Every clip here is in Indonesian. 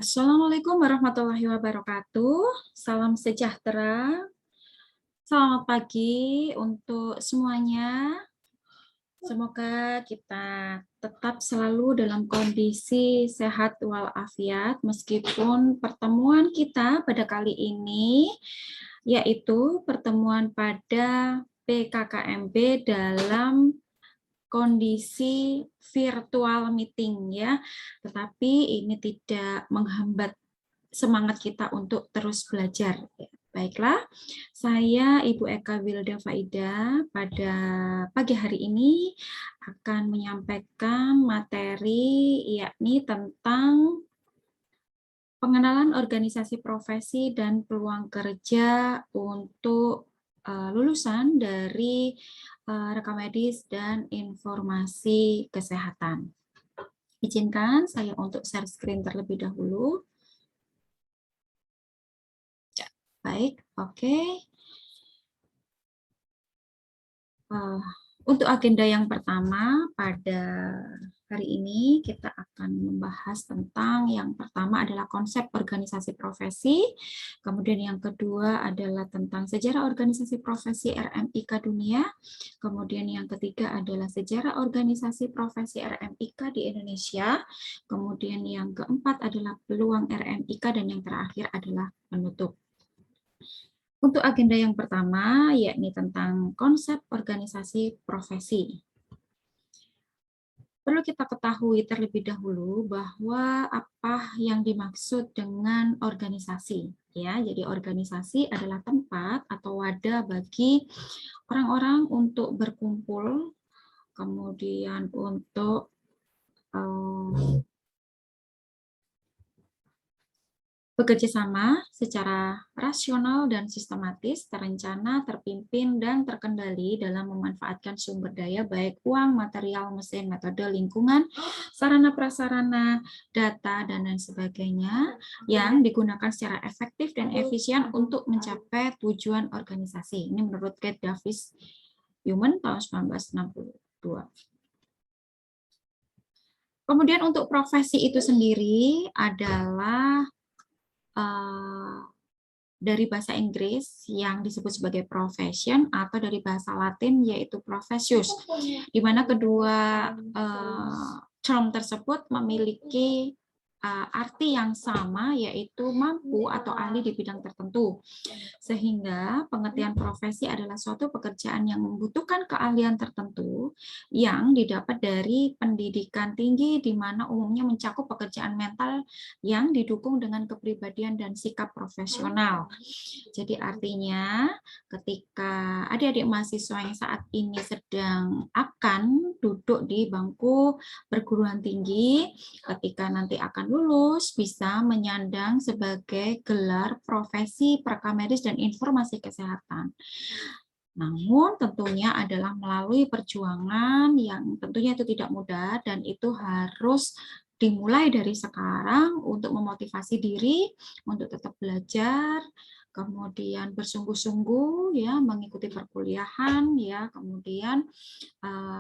Assalamualaikum warahmatullahi wabarakatuh. Salam sejahtera. Selamat pagi untuk semuanya. Semoga kita tetap selalu dalam kondisi sehat walafiat meskipun pertemuan kita pada kali ini yaitu pertemuan pada PKKMB dalam kondisi virtual meeting ya. Tetapi ini tidak menghambat semangat kita untuk terus belajar. Baiklah, saya Ibu Eka Wilda Faida pada pagi hari ini akan menyampaikan materi yakni tentang pengenalan organisasi profesi dan peluang kerja untuk lulusan dari rekam medis dan informasi kesehatan. Izinkan saya untuk share screen terlebih dahulu. Baik, oke. Untuk agenda yang pertama pada hari ini kita akan membahas tentang yang pertama adalah konsep organisasi profesi, kemudian yang kedua adalah tentang sejarah organisasi profesi RMIK dunia, kemudian yang ketiga adalah sejarah organisasi profesi RMIK di Indonesia, kemudian yang keempat adalah peluang RMIK, dan yang terakhir adalah penutup. Untuk agenda yang pertama, yakni tentang konsep organisasi profesi. Perlu kita ketahui terlebih dahulu bahwa apa yang dimaksud dengan organisasi. Ya, jadi organisasi adalah tempat atau wadah bagi orang-orang untuk berkumpul, kemudian untuk bekerja sama secara rasional dan sistematis, terencana, terpimpin, dan terkendali dalam memanfaatkan sumber daya baik uang, material, mesin, metode, lingkungan, sarana prasarana, data, dan lain sebagainya yang digunakan secara efektif dan efisien untuk mencapai tujuan organisasi. Ini menurut Kate Davis Human tahun 1962. Kemudian untuk profesi itu sendiri adalah dari bahasa Inggris yang disebut sebagai profession atau dari bahasa Latin yaitu professius, di mana kedua term tersebut memiliki arti yang sama, yaitu mampu atau ahli di bidang tertentu. Sehingga pengertian profesi adalah suatu pekerjaan yang membutuhkan keahlian tertentu yang didapat dari pendidikan tinggi, di mana umumnya mencakup pekerjaan mental yang didukung dengan kepribadian dan sikap profesional. Jadi artinya ketika adik-adik mahasiswa yang saat ini sedang akan duduk di bangku perguruan tinggi, ketika nanti akan lulus bisa menyandang sebagai gelar profesi perekam medis dan informasi kesehatan. Namun tentunya adalah melalui perjuangan yang tentunya itu tidak mudah, dan itu harus dimulai dari sekarang untuk memotivasi diri untuk tetap belajar, kemudian bersungguh-sungguh ya mengikuti perkuliahan ya, kemudian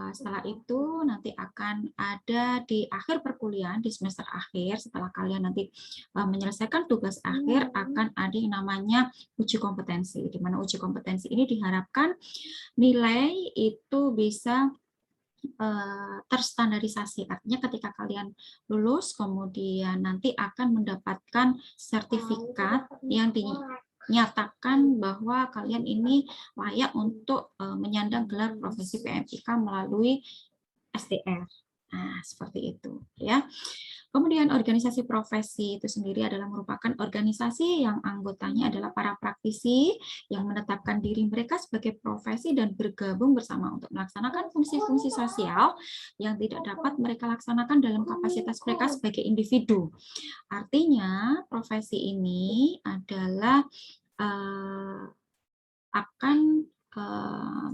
setelah itu nanti akan ada di akhir perkuliahan, di semester akhir, setelah kalian nanti menyelesaikan tugas akhir, akan ada yang namanya uji kompetensi, di mana uji kompetensi ini diharapkan nilai itu bisa terstandarisasi. Artinya ketika kalian lulus, kemudian nanti akan mendapatkan sertifikat yang dinyatakan bahwa kalian ini layak untuk menyandang gelar profesi PMIK melalui SDR. Nah, seperti itu ya. Kemudian organisasi profesi itu sendiri adalah merupakan organisasi yang anggotanya adalah para praktisi yang menetapkan diri mereka sebagai profesi dan bergabung bersama untuk melaksanakan fungsi-fungsi sosial yang tidak dapat mereka laksanakan dalam kapasitas mereka sebagai individu. Artinya profesi ini adalah akan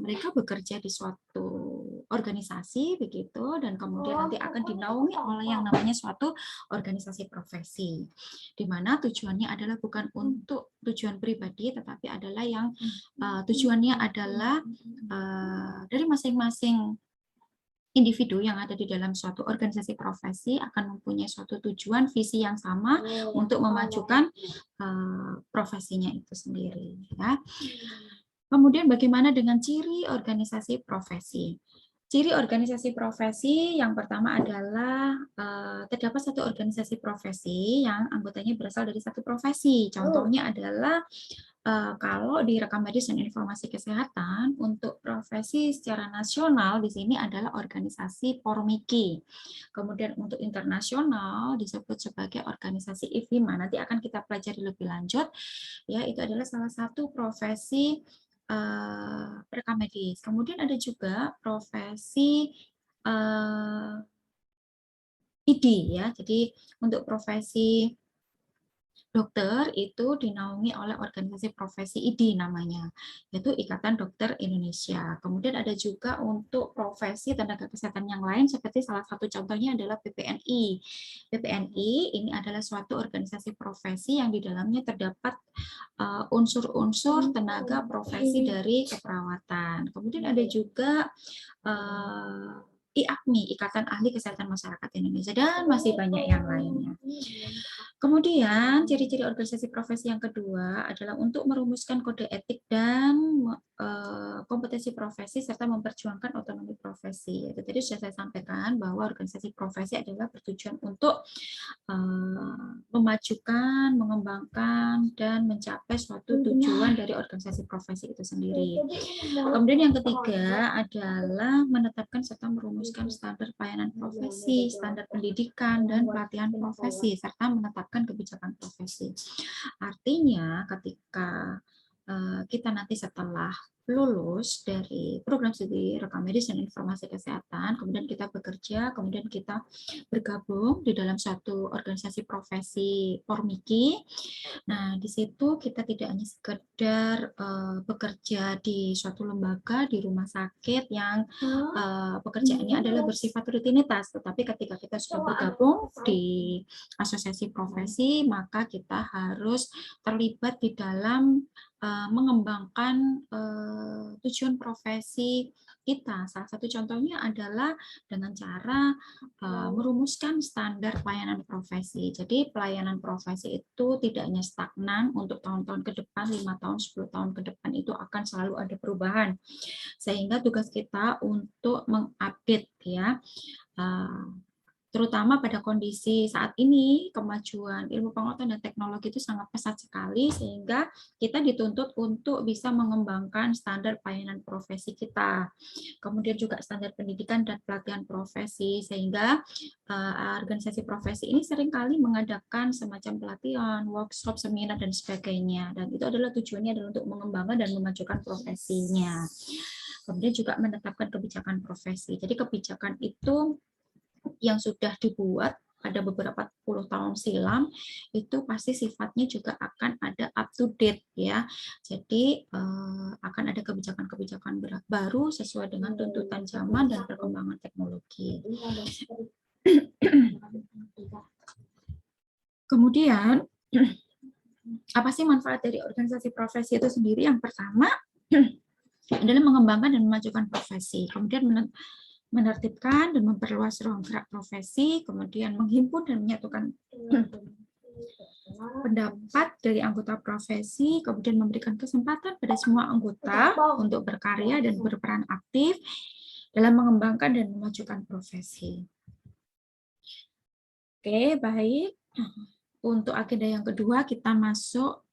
mereka bekerja di suatu organisasi begitu, dan kemudian nanti akan dinaungi oleh yang namanya suatu organisasi profesi, di mana tujuannya adalah bukan untuk tujuan pribadi, tetapi adalah yang tujuannya adalah dari masing-masing individu yang ada di dalam suatu organisasi profesi akan mempunyai suatu tujuan, visi yang sama untuk memajukan profesinya itu sendiri. Ya. Kemudian bagaimana dengan ciri organisasi profesi? Ciri organisasi profesi yang pertama adalah terdapat satu organisasi profesi yang anggotanya berasal dari satu profesi. Contohnya adalah kalau di rekam medis dan informasi kesehatan untuk profesi secara nasional di sini adalah organisasi Pormiki. Kemudian untuk internasional disebut sebagai organisasi IFHIMA. Nanti akan kita pelajari lebih lanjut. Ya, itu adalah salah satu profesi rekam medis. Kemudian ada juga profesi ID ya. Jadi untuk profesi dokter itu dinaungi oleh organisasi profesi ID namanya, yaitu Ikatan Dokter Indonesia. Kemudian ada juga untuk profesi tenaga kesehatan yang lain seperti salah satu contohnya adalah PPNI. PPNI ini adalah suatu organisasi profesi yang di dalamnya terdapat unsur-unsur tenaga profesi dari keperawatan. Kemudian ada juga IAKMI, Ikatan Ahli Kesehatan Masyarakat Indonesia, dan masih banyak yang lainnya. Kemudian, ciri-ciri organisasi profesi yang kedua adalah untuk merumuskan kode etik dan kompetensi profesi serta memperjuangkan otonomi profesi. Itu tadi sudah saya sampaikan bahwa organisasi profesi adalah bertujuan untuk memajukan, mengembangkan, dan mencapai suatu tujuan dari organisasi profesi itu sendiri. Kemudian yang ketiga adalah menetapkan serta merumuskan standar pelayanan profesi, standar pendidikan, dan pelatihan profesi, serta menetapkan kebijakan profesi. Artinya ketika kita nanti setelah lulus dari program studi rekam medis dan informasi kesehatan, kemudian kita bekerja, kemudian kita bergabung di dalam suatu organisasi profesi Pormiki. Nah, di situ kita tidak hanya sekedar bekerja di suatu lembaga, di rumah sakit yang pekerjaannya adalah bersifat rutinitas, tetapi ketika kita sudah bergabung di asosiasi profesi, maka kita harus terlibat di dalam mengembangkan tujuan profesi kita. Salah satu contohnya adalah dengan cara merumuskan standar pelayanan profesi. Jadi pelayanan profesi itu tidak hanya stagnan untuk tahun-tahun ke depan, 5 tahun, 10 tahun ke depan itu akan selalu ada perubahan. Sehingga tugas kita untuk mengupdate ya, terutama pada kondisi saat ini kemajuan ilmu pengetahuan dan teknologi itu sangat pesat sekali, sehingga kita dituntut untuk bisa mengembangkan standar pelayanan profesi kita, kemudian juga standar pendidikan dan pelatihan profesi, sehingga organisasi profesi ini seringkali mengadakan semacam pelatihan, workshop, seminar, dan sebagainya, dan itu adalah tujuannya adalah untuk mengembangkan dan memajukan profesinya. Kemudian juga menetapkan kebijakan profesi. Jadi kebijakan itu yang sudah dibuat pada beberapa puluh tahun silam itu pasti sifatnya juga akan ada up to date ya. Jadi akan ada kebijakan-kebijakan baru sesuai dengan tuntutan zaman dan perkembangan teknologi. Kemudian apa sih manfaat dari organisasi profesi itu sendiri? Yang pertama adalah mengembangkan dan memajukan profesi. Kemudian menertibkan dan memperluas ruang gerak profesi, kemudian menghimpun dan menyatukan pendapat dari anggota profesi, kemudian memberikan kesempatan pada semua anggota untuk berkarya dan berperan aktif dalam mengembangkan dan memajukan profesi. Oke, baik. Untuk agenda yang kedua, kita masuk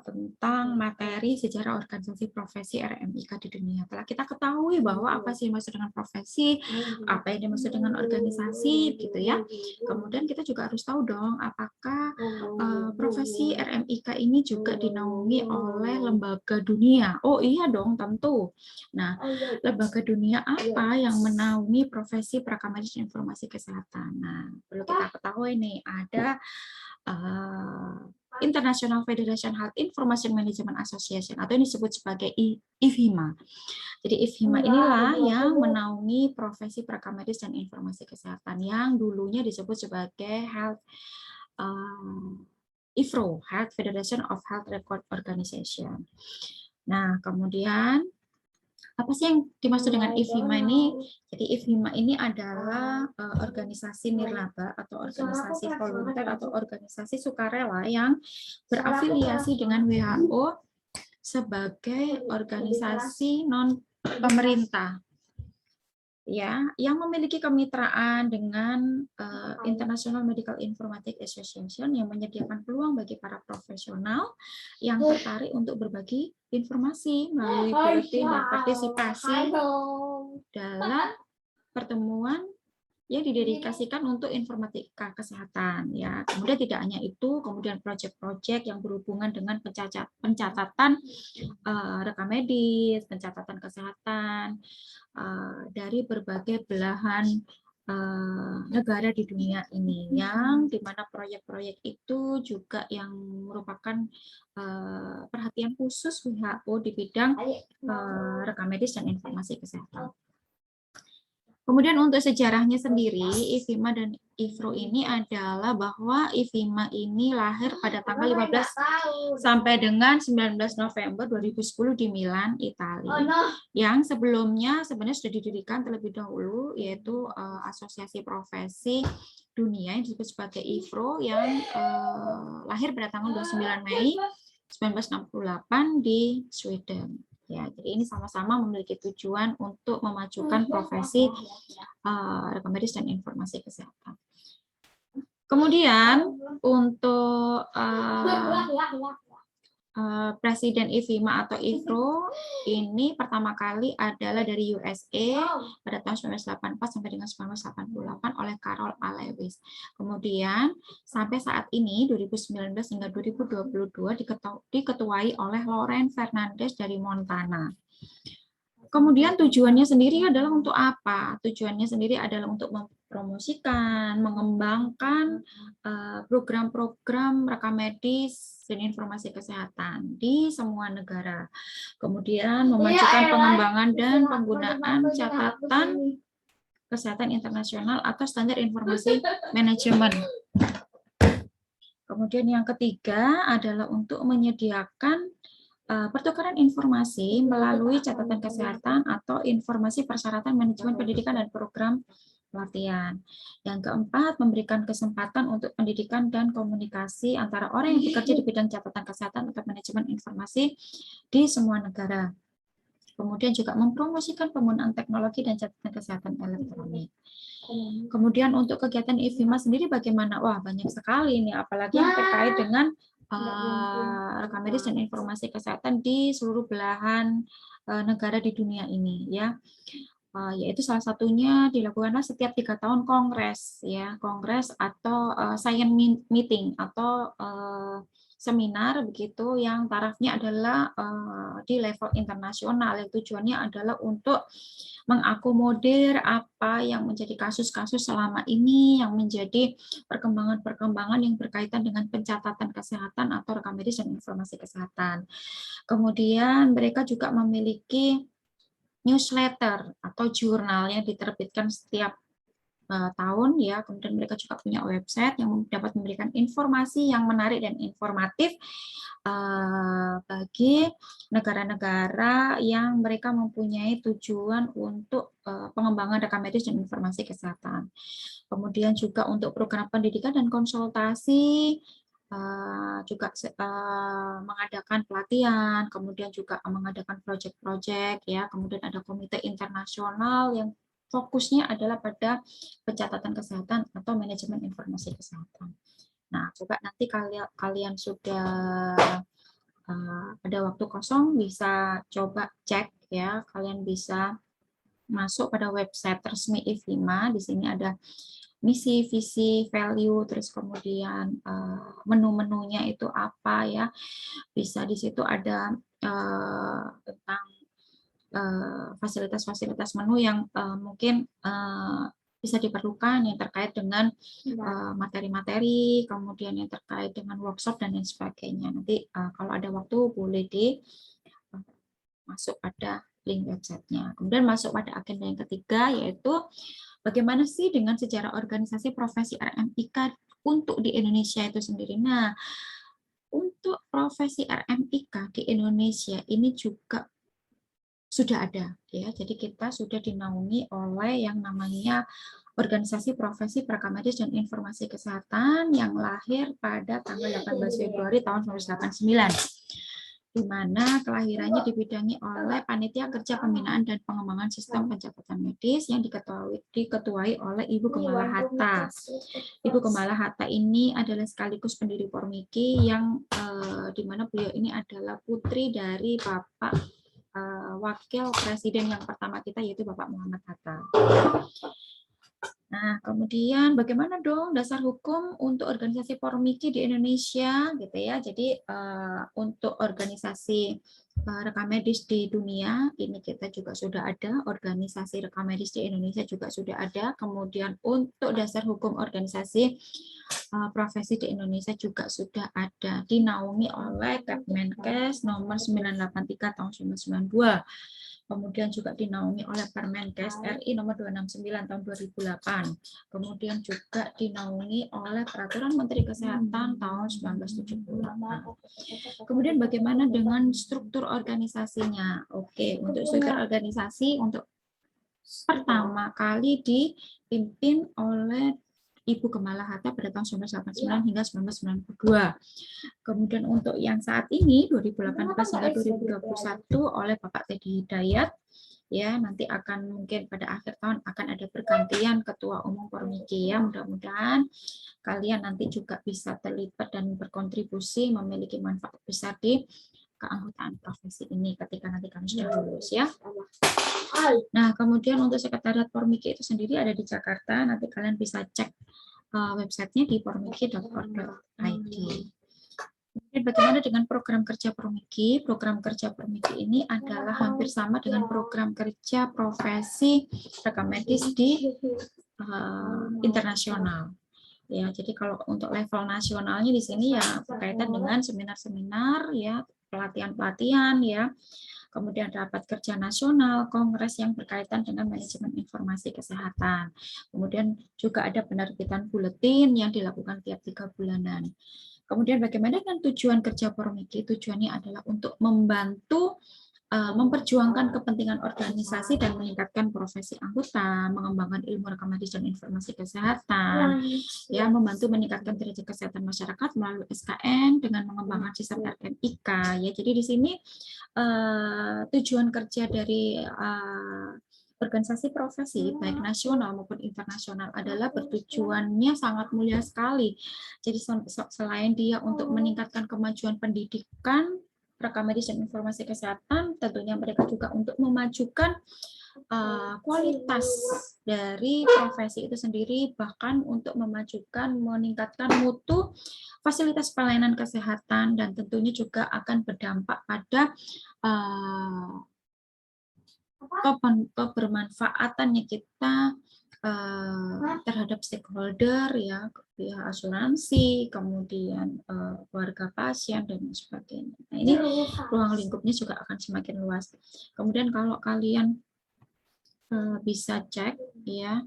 tentang materi sejarah organisasi profesi RMIK di dunia. Telah kita ketahui bahwa apa sih yang dimaksud dengan profesi, apa yang dimaksud dengan organisasi, gitu ya. Kemudian kita juga harus tahu dong, apakah profesi RMIK ini juga dinaungi oleh lembaga dunia. Oh iya dong, tentu. Nah, lembaga dunia apa yang menaungi profesi perekam medis dan informasi kesehatan? Nah, perlu kita ketahui nih, ada International Federation Health Information Management Association, atau ini disebut sebagai IFHIMA. Jadi IFHIMA inilah yang menaungi profesi perekam medis dan informasi kesehatan yang dulunya disebut sebagai IFRO, Health Federation of Health Record Organization. Nah, kemudian Apa sih yang dimaksud dengan IFHIMA ini? Jadi IFHIMA ini adalah organisasi nirlaba atau organisasi volunteer atau organisasi sukarela yang berafiliasi dengan WHO sebagai organisasi non pemerintah, ya, yang memiliki kemitraan dengan International Medical Informatics Association yang menyediakan peluang bagi para profesional yang tertarik untuk berbagi informasi melalui bulletin dan partisipasi dalam pertemuan yang didedikasikan untuk informatika kesehatan, ya. Kemudian tidak hanya itu, kemudian proyek-proyek yang berhubungan dengan pencatatan rekam medis, pencatatan kesehatan dari berbagai belahan negara di dunia ini, yang dimana proyek-proyek itu juga yang merupakan perhatian khusus WHO di bidang rekam medis dan informasi kesehatan. Kemudian untuk sejarahnya sendiri, IFHIMA dan IFRO ini adalah bahwa IFHIMA ini lahir pada tanggal 15 sampai dengan 19 November 2010 di Milan, Italia. Yang sebelumnya sebenarnya sudah didirikan terlebih dahulu, yaitu Asosiasi Profesi Dunia yang disebut sebagai IFRO yang lahir pada tanggal 29 Mei 1968 di Sweden. Ya, jadi ini sama-sama memiliki tujuan untuk memajukan profesi rekam medis dan informasi kesehatan. Kemudian untuk Presiden IFHIMA atau IFRO ini pertama kali adalah dari USA pada tahun 1984 sampai dengan 1988 oleh Carol A. Lewis. Kemudian sampai saat ini 2019 hingga 2022 diketuai oleh Lauren Fernandez dari Montana. Kemudian tujuannya sendiri adalah untuk apa? Tujuannya sendiri adalah untuk mempromosikan, mengembangkan program-program rekam medis dan informasi kesehatan di semua negara. Kemudian memajukan pengembangan dan penggunaan catatan kesehatan internasional atau standar informasi manajemen. Kemudian yang ketiga adalah untuk menyediakan pertukaran informasi melalui catatan kesehatan atau informasi persyaratan manajemen pendidikan dan program pelatihan. Yang keempat, memberikan kesempatan untuk pendidikan dan komunikasi antara orang yang bekerja di bidang catatan kesehatan atau manajemen informasi di semua negara. Kemudian juga mempromosikan penggunaan teknologi dan catatan kesehatan elektronik. Kemudian untuk kegiatan IFHIMA sendiri bagaimana? Wah, banyak sekali ini, apalagi yang terkait dengan rekam medis dan informasi kesehatan di seluruh belahan negara di dunia ini, ya. Yaitu salah satunya dilakukanlah setiap 3 tahun kongres, ya, kongres atau science meeting atau seminar begitu yang tarafnya adalah di level internasional, yang tujuannya adalah untuk mengakomodir apa yang menjadi kasus-kasus selama ini yang menjadi perkembangan-perkembangan yang berkaitan dengan pencatatan kesehatan atau rekam medis dan informasi kesehatan. Kemudian mereka juga memiliki newsletter atau jurnal yang diterbitkan setiap tahun, ya. Kemudian mereka juga punya website yang dapat memberikan informasi yang menarik dan informatif bagi negara-negara yang mereka mempunyai tujuan untuk pengembangan rekam medis dan informasi kesehatan. Kemudian juga untuk program pendidikan dan konsultasi juga mengadakan pelatihan, kemudian juga mengadakan proyek-proyek, ya. Kemudian ada komite internasional yang fokusnya adalah pada pencatatan kesehatan atau manajemen informasi kesehatan. Nah, coba nanti kalian sudah ada waktu kosong bisa coba cek, ya. Kalian bisa masuk pada website resmi IFHIMA. Di sini ada misi, visi, value, terus kemudian menu-menunya itu apa, ya. Bisa di situ ada tentang fasilitas-fasilitas menu yang mungkin bisa diperlukan yang terkait dengan materi-materi, kemudian yang terkait dengan workshop dan lain sebagainya. Nanti kalau ada waktu boleh masuk pada link websitenya. Kemudian masuk pada agenda yang ketiga, yaitu bagaimana sih dengan sejarah organisasi profesi RMIK untuk di Indonesia itu sendiri. Nah, untuk profesi RMIK di Indonesia ini juga sudah ada ya. Jadi kita sudah dinaungi oleh yang namanya Organisasi Profesi Perekam Medis dan Informasi Kesehatan yang lahir pada tanggal 18 Februari tahun 1989, di mana kelahirannya dibidangi oleh Panitia Kerja Pembinaan dan Pengembangan Sistem Pencatatan Medis yang diketuai oleh Ibu Gembala Hatta. Ibu Gembala Hatta ini adalah sekaligus pendiri Pormiki yang di mana beliau ini adalah putri dari Bapak Wakil Presiden yang pertama kita, yaitu Bapak Muhammad Hatta. Nah, kemudian bagaimana dong dasar hukum untuk organisasi Pormiki di Indonesia gitu ya. Jadi untuk organisasi rekam medis di dunia ini kita juga sudah ada, organisasi rekam medis di Indonesia juga sudah ada. Kemudian untuk dasar hukum organisasi profesi di Indonesia juga sudah ada, dinaungi oleh Kepmenkes nomor 983 tahun 1992. Kemudian juga dinaungi oleh Permenkes RI nomor 269 tahun 2008. Kemudian juga dinaungi oleh Peraturan Menteri Kesehatan tahun 1978. Kemudian bagaimana dengan struktur organisasinya? Oke, untuk struktur organisasi untuk pertama kali dipimpin oleh Ibu Gembala Hatta pada tahun 1989 hingga 1992. Kemudian untuk yang saat ini 2018 hingga 2021 oleh Bapak Teddy Hidayat, ya nanti akan mungkin pada akhir tahun akan ada pergantian Ketua Umum Pormiki ya. Mudah-mudahan kalian nanti juga bisa terlibat dan berkontribusi memiliki manfaat besar di keanggotaan profesi ini ketika nanti kami sudah lulus ya. Nah, kemudian untuk sekretariat Pormiki itu sendiri ada di Jakarta. Nanti kalian bisa cek websitenya di pormiki.org.id. Kemudian bagaimana dengan program kerja Pormiki? Program kerja Pormiki ini adalah hampir sama dengan program kerja profesi rekam medis di internasional. Ya, jadi kalau untuk level nasionalnya di sini ya berkaitan dengan seminar-seminar ya, pelatihan-pelatihan ya. Kemudian rapat kerja nasional, kongres yang berkaitan dengan manajemen informasi kesehatan. Kemudian juga ada penerbitan buletin yang dilakukan tiap 3 bulanan. Kemudian bagaimana dengan tujuan kerja Pormiki? Tujuannya adalah untuk membantu memperjuangkan kepentingan organisasi dan meningkatkan profesi anggota, mengembangkan ilmu rekam medis dan informasi kesehatan, ya membantu meningkatkan derajat kesehatan masyarakat melalui SKN dengan mengembangkan sistem RMIK. Ya, jadi di sini tujuan kerja dari organisasi profesi baik nasional maupun internasional adalah bertujuannya sangat mulia sekali. Jadi selain dia untuk meningkatkan kemajuan pendidikan rekam medis dan informasi kesehatan, tentunya mereka juga untuk memajukan kualitas dari profesi itu sendiri, bahkan untuk memajukan, meningkatkan mutu fasilitas pelayanan kesehatan, dan tentunya juga akan berdampak pada kebermanfaatannya kita terhadap stakeholder ya, pihak asuransi, kemudian keluarga pasien dan sebagainya. Nah, ini ruang lingkupnya juga akan semakin luas. Kemudian kalau kalian bisa cek ya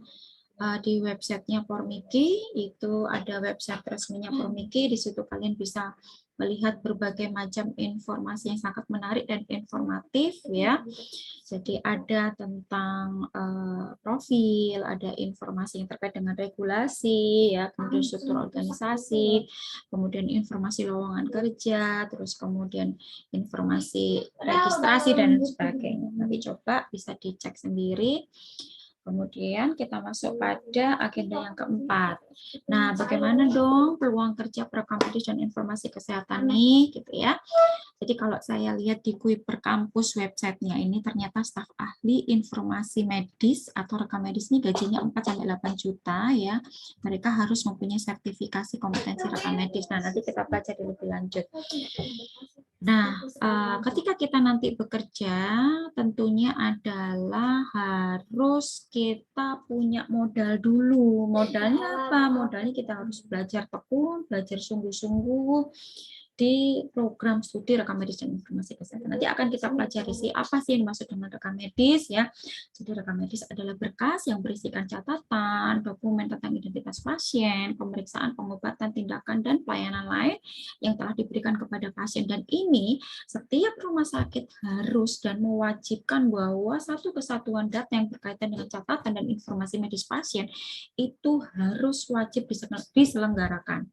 di websitenya Pormiki, itu ada website resminya Pormiki, di situ kalian bisa melihat berbagai macam informasi yang sangat menarik dan informatif ya. Jadi ada tentang profil, ada informasi yang terkait dengan regulasi ya, kemudian struktur organisasi, kemudian informasi lowongan kerja, terus kemudian informasi registrasi dan sebagainya. Nanti coba bisa dicek sendiri. Kemudian kita masuk pada agenda yang keempat. Nah, bagaimana dong peluang kerja perekam medis dan informasi kesehatan nih, gitu ya. Jadi kalau saya lihat di Kuiper Kampus websitenya ini ternyata staf ahli informasi medis atau rekam medis ini gajinya 4-8 juta ya. Mereka harus mempunyai sertifikasi kompetensi rekam medis. Nah, nanti kita baca lebih lanjut. Nah, ketika kita nanti bekerja, tentunya adalah harus kita punya modal dulu. Modalnya apa? Modalnya kita harus belajar tekun, belajar sungguh-sungguh di program studi rekam medis dan informasi kesehatan. Nanti akan kita pelajari sih apa sih yang dimaksud dengan rekam medis ya. Jadi rekam medis adalah berkas yang berisikan catatan, dokumen tentang identitas fasilitas pasien, pemeriksaan, pengobatan, tindakan, dan pelayanan lain yang telah diberikan kepada pasien. Dan ini setiap rumah sakit harus dan mewajibkan bahwa satu kesatuan data yang berkaitan dengan catatan dan informasi medis pasien itu harus wajib diselenggarakan.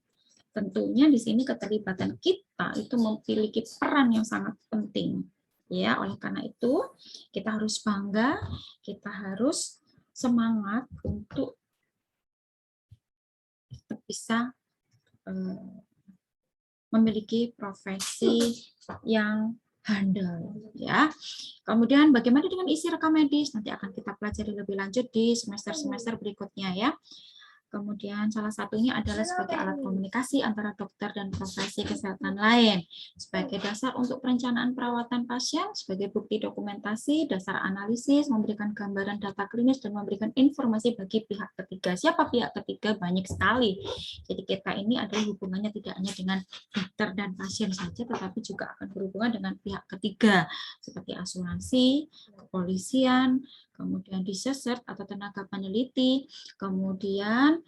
Tentunya di sini keterlibatan kita itu memiliki peran yang sangat penting. Ya, oleh karena itu kita harus bangga, kita harus semangat untuk bisa memiliki profesi yang handal, ya. Kemudian bagaimana dengan isi rekam medis? Nanti akan kita pelajari lebih lanjut di semester-semester berikutnya, ya. Kemudian salah satunya adalah sebagai alat komunikasi antara dokter dan profesi kesehatan lain, sebagai dasar untuk perencanaan perawatan pasien, sebagai bukti dokumentasi, dasar analisis, memberikan gambaran data klinis, dan memberikan informasi bagi pihak ketiga. Siapa pihak ketiga? Banyak sekali. Jadi kita ini adalah hubungannya tidak hanya dengan dokter dan pasien saja, tetapi juga akan berhubungan dengan pihak ketiga, seperti asuransi, kepolisian, kemudian disesert atau tenaga peneliti, kemudian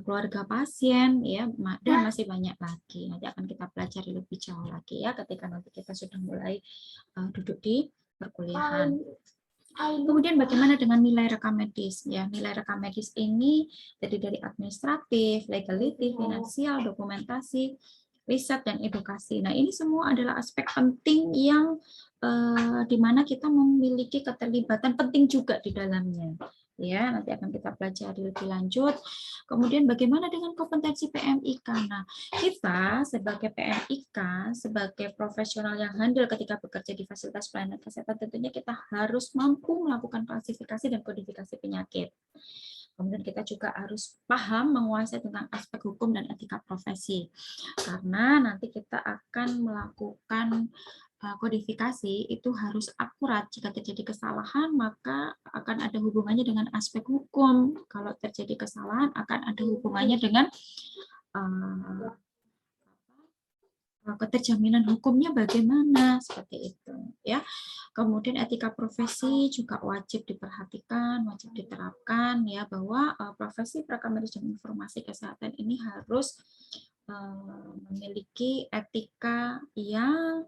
keluarga pasien, ya, dan masih banyak lagi. Nanti akan kita pelajari lebih jauh lagi, ya, ketika nanti kita sudah mulai duduk di perkuliahan. Kemudian bagaimana dengan nilai rekam medis? Ya, nilai rekam medis ini terdiri dari administratif, legality, finansial, dokumentasi, riset, dan edukasi. Nah, ini semua adalah aspek penting yang di mana kita memiliki keterlibatan penting juga di dalamnya. Ya, nanti akan kita pelajari lebih lanjut. Kemudian bagaimana dengan kompetensi PMIK? Nah, kita sebagai PMIK, sebagai profesional yang handal ketika bekerja di fasilitas pelayanan kesehatan, tentunya kita harus mampu melakukan klasifikasi dan kodifikasi penyakit. Kemudian kita juga harus paham, menguasai tentang aspek hukum dan etika profesi. Karena nanti kita akan melakukan kodifikasi itu harus akurat. Jika terjadi kesalahan, maka akan ada hubungannya dengan aspek hukum. Kalau terjadi kesalahan, akan ada hubungannya dengan keterjaminan hukumnya bagaimana, seperti itu, ya. Kemudian etika profesi juga wajib diperhatikan, wajib diterapkan, ya, bahwa profesi perekam medis dan informasi kesehatan ini harus memiliki etika yang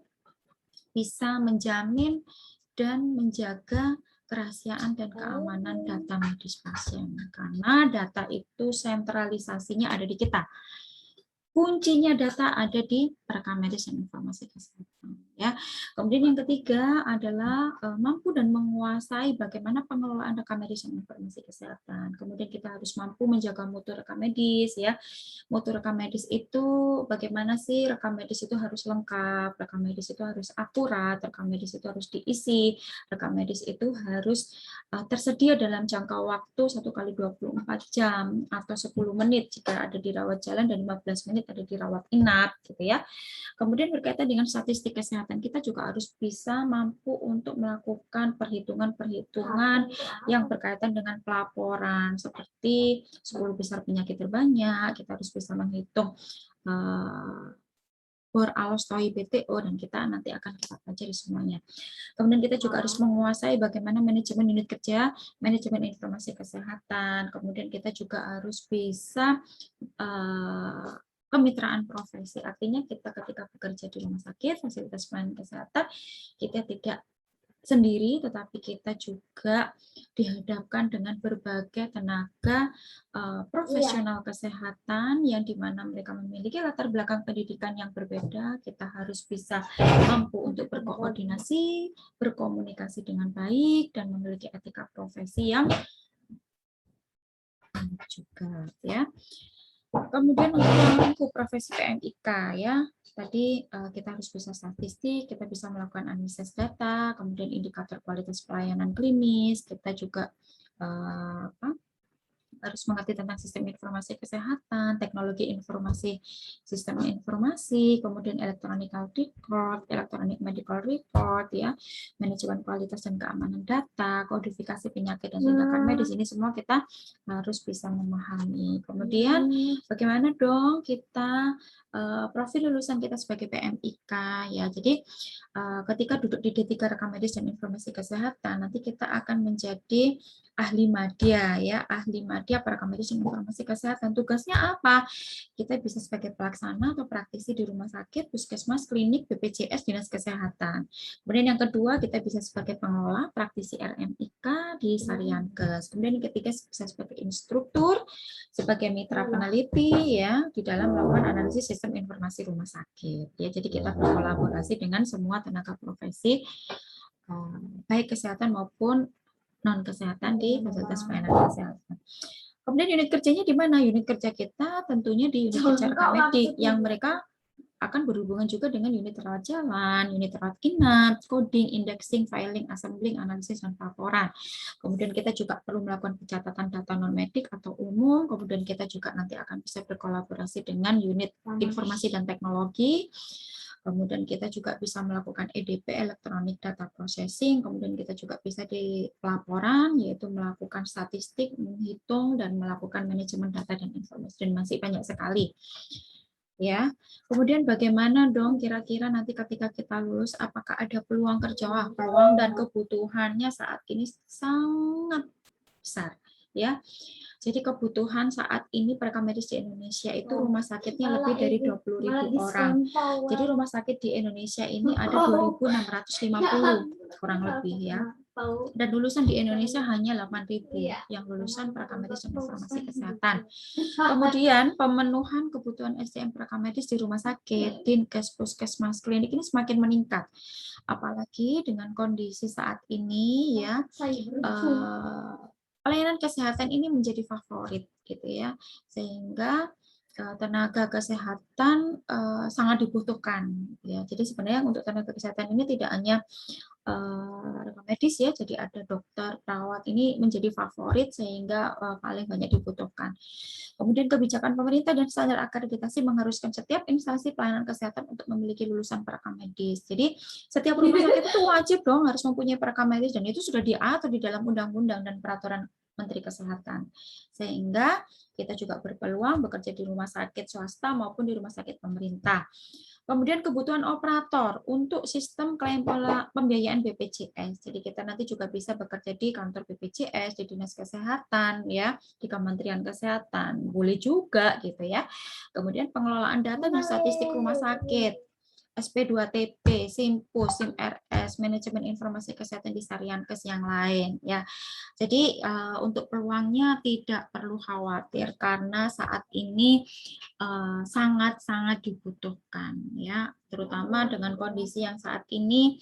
bisa menjamin dan menjaga kerahasiaan dan keamanan data medis pasien. Karena data itu sentralisasinya ada di kita. Kuncinya data ada di rekam medis dan informasi kesehatan, ya. Kemudian yang ketiga adalah mampu dan menguasai bagaimana pengelolaan rekam medis dan informasi kesehatan. Kemudian kita harus mampu menjaga mutu rekam medis, ya. Mutu rekam medis itu bagaimana sih rekam medis itu harus lengkap, rekam medis itu harus akurat, rekam medis itu harus diisi, rekam medis itu harus tersedia dalam jangka waktu 1 kali 24 jam atau 10 menit jika ada di rawat jalan dan 15 menit ada di rawat inap, gitu ya. Kemudian berkaitan dengan statistik kesehatan, kita juga harus bisa mampu untuk melakukan perhitungan-perhitungan yang berkaitan dengan pelaporan, seperti 10 besar penyakit terbanyak, kita harus bisa menghitung bor alostoi BTO, dan kita nanti akan kita pelajari semuanya. Kemudian kita juga harus menguasai bagaimana manajemen unit kerja, manajemen informasi kesehatan. Kemudian kita juga harus bisa kemitraan profesi. Artinya kita ketika bekerja di rumah sakit, fasilitas pelayanan kesehatan, kita tidak sendiri, tetapi kita juga dihadapkan dengan berbagai tenaga profesional kesehatan yang dimana mereka memiliki latar belakang pendidikan yang berbeda. Kita harus bisa mampu untuk berkoordinasi, berkomunikasi dengan baik, dan memiliki etika profesi yang juga, ya. Kemudian untuk profesi PMIK, ya, tadi kita harus bisa statistik, kita bisa melakukan analisis data, kemudian indikator kualitas pelayanan klinis, kita juga harus mengerti tentang sistem informasi kesehatan, teknologi informasi, sistem informasi, kemudian electronic record, electronic medical report, ya, manajemen kualitas dan keamanan data, kodifikasi penyakit dan tindakan medis, ini semua kita harus bisa memahami. Kemudian bagaimana dong kita profil lulusan kita sebagai PMIK, ya. Jadi ketika duduk di D3 rekam medis dan informasi kesehatan, nanti kita akan menjadi ahli madya ya, ahli madya perekam medis dan informasi kesehatan. Tugasnya apa? Kita bisa sebagai pelaksana atau praktisi di rumah sakit, puskesmas, klinik, BPJS, dinas kesehatan. Kemudian yang kedua, kita bisa sebagai pengelola, praktisi RMIK di Sariankes. Kemudian yang ketiga, bisa sebagai instruktur, sebagai mitra peneliti ya di dalam melakukan analisis sistem informasi rumah sakit. Ya, jadi kita berkolaborasi dengan semua tenaga profesi baik kesehatan maupun non kesehatan di fasilitas pelayanan kesehatan. Kemudian unit kerjanya di mana? Unit kerja kita tentunya di unit kerja rekam medik yang mereka akan berhubungan juga dengan unit rawat jalan, unit rawat inap, coding, indexing, filing, assembling, analisis, dan pelaporan. Kemudian kita juga perlu melakukan pencatatan data non-medik atau umum, kemudian kita juga nanti akan bisa berkolaborasi dengan unit informasi dan teknologi, kemudian kita juga bisa melakukan EDP, Electronic Data Processing, kemudian kita juga bisa di pelaporan, yaitu melakukan statistik, menghitung, dan melakukan manajemen data dan informasi, dan masih banyak sekali. Ya, kemudian bagaimana dong kira-kira nanti ketika kita lulus, apakah ada peluang kerja? Wah, peluang dan kebutuhannya saat ini sangat besar, ya. Jadi kebutuhan saat ini perekam medis di Indonesia itu rumah sakitnya lebih dari 20.000 orang. Jadi rumah sakit di Indonesia ini ada 2.650 kurang lebih ya. Dan lulusan di Indonesia hanya 8.000 yang lulusan perekam medis dan informasi kesehatan. Kemudian pemenuhan kebutuhan SDM perekam medis di rumah sakit, dinkes, puskesmas, klinik ini semakin meningkat. Apalagi dengan kondisi saat ini ya, pelayanan kesehatan ini menjadi favorit gitu ya, sehingga tenaga kesehatan sangat dibutuhkan ya. Jadi sebenarnya untuk tenaga kesehatan ini tidak hanya rekam medis ya, jadi ada dokter, perawat, ini menjadi favorit sehingga paling banyak dibutuhkan. Kemudian kebijakan pemerintah dan standar akreditasi mengharuskan setiap instansi pelayanan kesehatan untuk memiliki lulusan perekam medis. Jadi setiap rumah sakit itu wajib dong harus mempunyai perekam medis, dan itu sudah diatur di dalam undang-undang dan peraturan Menteri Kesehatan. Sehingga kita juga berpeluang bekerja di rumah sakit swasta maupun di rumah sakit pemerintah. Kemudian kebutuhan operator untuk sistem klaim pembiayaan BPJS. Jadi kita nanti juga bisa bekerja di kantor BPJS, di Dinas Kesehatan, ya, di Kementerian Kesehatan. Boleh juga gitu ya. Kemudian pengelolaan data dan statistik rumah sakit, SP2TP, SIMPU, SIMRS, manajemen informasi kesehatan di Sariankes yang lain ya. Jadi untuk peluangnya tidak perlu khawatir karena saat ini sangat-sangat dibutuhkan ya, terutama dengan kondisi yang saat ini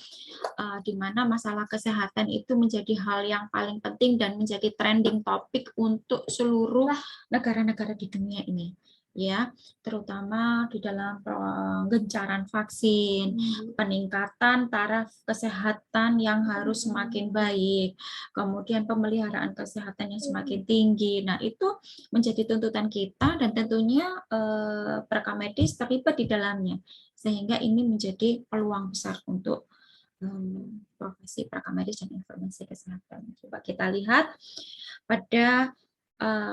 di mana masalah kesehatan itu menjadi hal yang paling penting dan menjadi trending topik untuk seluruh negara-negara di dunia ini. Ya, terutama di dalam gencaran vaksin, peningkatan taraf kesehatan yang harus semakin baik, kemudian pemeliharaan kesehatan yang semakin tinggi. Nah, itu menjadi tuntutan kita dan tentunya perekam medis terlibat di dalamnya, sehingga ini menjadi peluang besar untuk profesi perekam medis dan informasi kesehatan. Coba kita lihat pada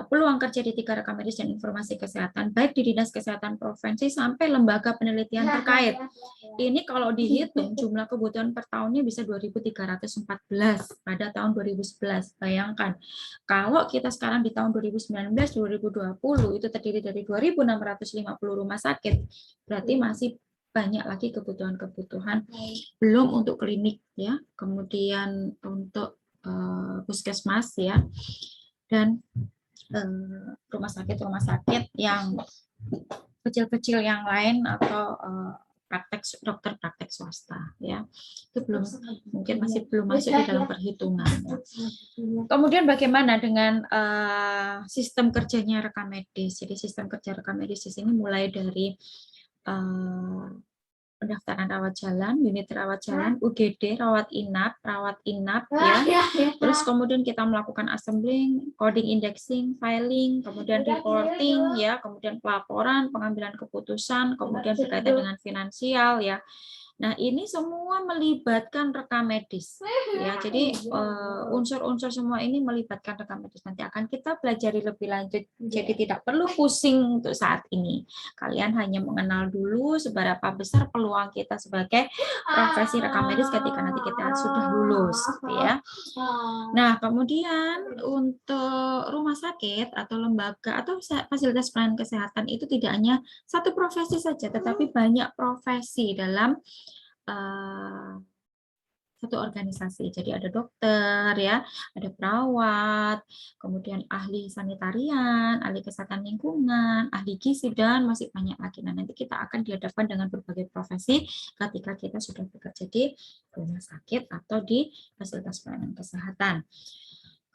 peluang kerja di 3 rekam medis dan informasi kesehatan, baik di Dinas Kesehatan Provinsi sampai lembaga penelitian terkait. Ini kalau dihitung jumlah kebutuhan per tahunnya bisa 2.314 pada tahun 2011. Bayangkan, kalau kita sekarang di tahun 2019-2020 itu terdiri dari 2.650 rumah sakit, berarti masih banyak lagi kebutuhan-kebutuhan, belum untuk klinik ya, kemudian untuk puskesmas ya, dan rumah sakit yang kecil-kecil yang lain atau dokter praktek swasta ya, itu belum, mungkin masih belum masuk di dalam perhitungan ya. Kemudian bagaimana dengan sistem kerjanya rekam medis? Jadi sistem kerja rekam medis di sini mulai dari pendaftaran rawat jalan, unit rawat jalan, UGD, rawat inap ya. Terus kemudian kita melakukan assembling, coding, indexing, filing, kemudian reporting ya, kemudian pelaporan, pengambilan keputusan, kemudian berkaitan dengan finansial ya. Nah, ini semua melibatkan rekam medis. Ya, jadi unsur-unsur semua ini melibatkan rekam medis. Nanti akan kita pelajari lebih lanjut. Jadi tidak perlu pusing untuk saat ini. Kalian hanya mengenal dulu seberapa besar peluang kita sebagai profesi rekam medis ketika nanti kita sudah lulus, gitu ya. Nah, kemudian untuk rumah sakit atau lembaga atau fasilitas pelayanan kesehatan itu tidak hanya satu profesi saja, tetapi banyak profesi dalam satu organisasi. Jadi ada dokter ya, ada perawat, kemudian ahli sanitarian, ahli kesehatan lingkungan, ahli gizi, dan masih banyak lagi. Nah, nanti kita akan dihadapkan dengan berbagai profesi ketika kita sudah bekerja di rumah sakit atau di fasilitas pelayanan kesehatan.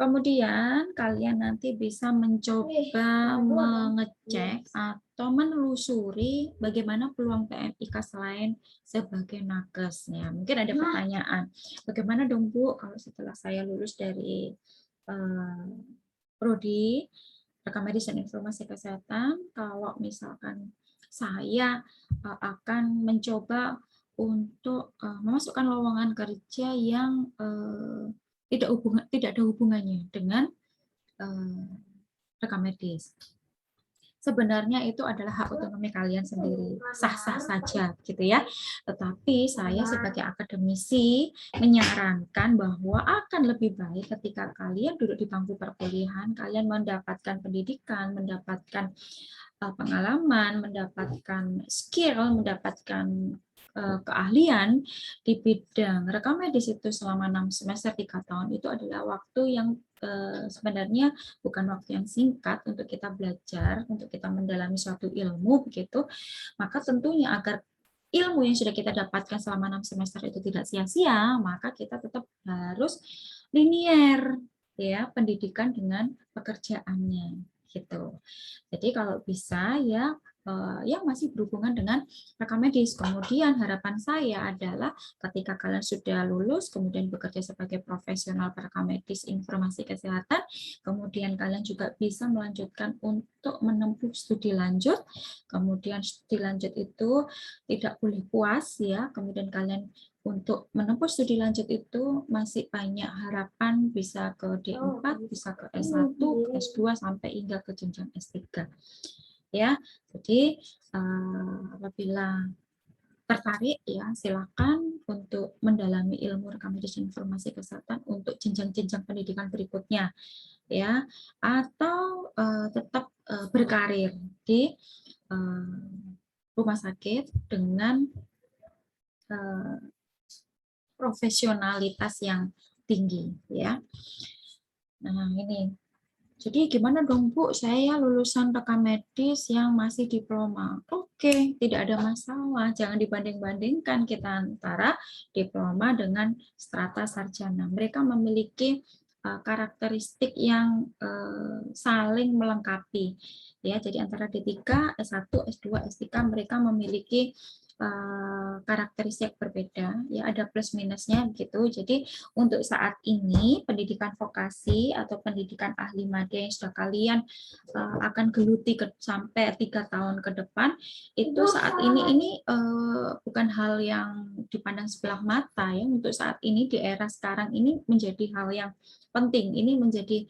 Kemudian kalian nanti bisa mencoba mengecek atau menelusuri bagaimana peluang PMIK selain sebagai nakes. Ya, mungkin ada pertanyaan, bagaimana dong Bu kalau setelah saya lulus dari prodi rekam medis dan informasi kesehatan, kalau misalkan saya akan mencoba untuk memasukkan lowongan kerja yang tidak ada hubungannya dengan rekam medis. Sebenarnya itu adalah hak otonomi kalian sendiri, sah-sah saja gitu ya. Tetapi saya sebagai akademisi menyarankan bahwa akan lebih baik ketika kalian duduk di bangku perkuliahan, kalian mendapatkan pendidikan, mendapatkan pengalaman, mendapatkan skill, mendapatkan keahlian di bidang rekam medis itu selama 6 semester 3 tahun itu adalah waktu yang sebenarnya bukan waktu yang singkat untuk kita belajar, untuk kita mendalami suatu ilmu begitu. Maka tentunya agar ilmu yang sudah kita dapatkan selama 6 semester itu tidak sia-sia, maka kita tetap harus linier ya pendidikan dengan pekerjaannya gitu. Jadi kalau bisa ya yang masih berhubungan dengan rekam medis. Kemudian harapan saya adalah ketika kalian sudah lulus, kemudian bekerja sebagai profesional rekam medis informasi kesehatan, kemudian kalian juga bisa melanjutkan untuk menempuh studi lanjut. Kemudian studi lanjut itu tidak boleh puas ya. Kemudian kalian untuk menempuh studi lanjut itu masih banyak harapan bisa ke D4, bisa ke S1, ke S2 sampai hingga ke jenjang S3. Ya, jadi apabila tertarik ya silakan untuk mendalami ilmu rekam medis informasi kesehatan untuk jenjang-jenjang pendidikan berikutnya ya, atau tetap berkarir di rumah sakit dengan profesionalitas yang tinggi ya. Nah, ini. Jadi gimana dong Bu, saya lulusan rekam medis yang masih diploma. Oke, tidak ada masalah. Jangan dibanding-bandingkan kita antara diploma dengan strata sarjana. Mereka memiliki karakteristik yang saling melengkapi. Ya, jadi antara D3, S1, S2, S3 mereka memiliki karakteristik berbeda, ya ada plus minusnya gitu. Jadi untuk saat ini pendidikan vokasi atau pendidikan ahli madya yang sudah kalian akan geluti sampai 3 tahun ke depan itu saat ini bukan hal yang dipandang sebelah mata ya. Untuk saat ini di era sekarang ini menjadi hal yang penting. Ini menjadi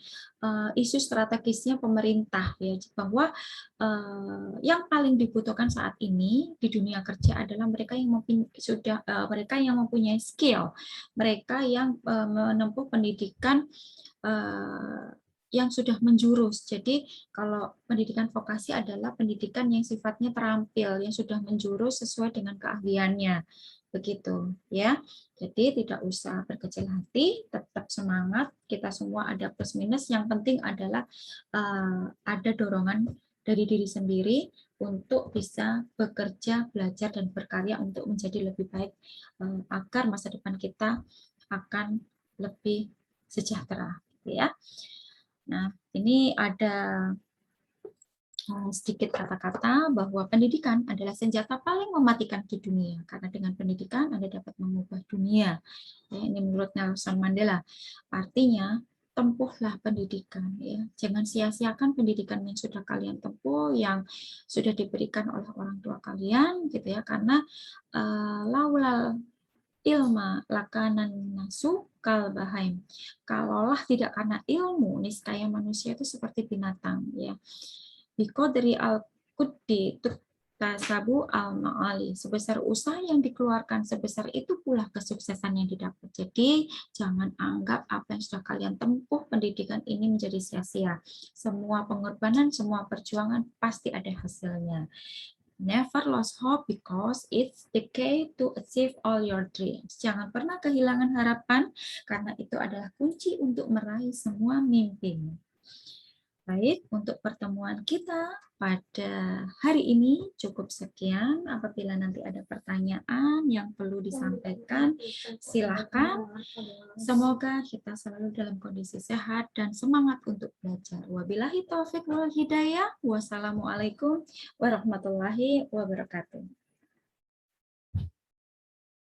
isu strategisnya pemerintah ya, bahwa yang paling dibutuhkan saat ini di dunia kerja adalah mereka yang mereka yang mempunyai skill, mereka yang menempuh pendidikan yang sudah menjurus. Jadi kalau pendidikan vokasi adalah pendidikan yang sifatnya terampil, yang sudah menjurus sesuai dengan keahliannya. Begitu ya. Jadi tidak usah berkecil hati, tetap semangat. Kita semua ada plus minus, yang penting adalah ada dorongan dari diri sendiri untuk bisa bekerja, belajar dan berkarya untuk menjadi lebih baik agar masa depan kita akan lebih sejahtera, gitu ya. Nah, ini ada sedikit kata-kata bahwa pendidikan adalah senjata paling mematikan di dunia, karena dengan pendidikan Anda dapat mengubah dunia. Ya, ini menurut Nelson Mandela. Artinya, tempuhlah pendidikan ya. Jangan sia-siakan pendidikan yang sudah kalian tempuh, yang sudah diberikan oleh orang tua kalian gitu ya, karena laulal ilma lakanan nasu kal bahaim. Kalaulah tidak karena ilmu, niscaya manusia itu seperti binatang ya. Biqadri al quddi tasabu al ma'ali. Sebesar usaha yang dikeluarkan, sebesar itu pula kesuksesan yang didapat. Jadi jangan anggap apa yang sudah kalian tempuh pendidikan ini menjadi sia-sia. Semua pengorbanan, semua perjuangan pasti ada hasilnya. Never lose hope because it's the key to achieve all your dreams. Jangan pernah kehilangan harapan karena itu adalah kunci untuk meraih semua mimpimu. Baik, untuk pertemuan kita pada hari ini cukup sekian. Apabila nanti ada pertanyaan yang perlu disampaikan, silahkan. Semoga kita selalu dalam kondisi sehat dan semangat untuk belajar. Wabillahi taufiq wal hidayah. Wassalamualaikum warahmatullahi wabarakatuh.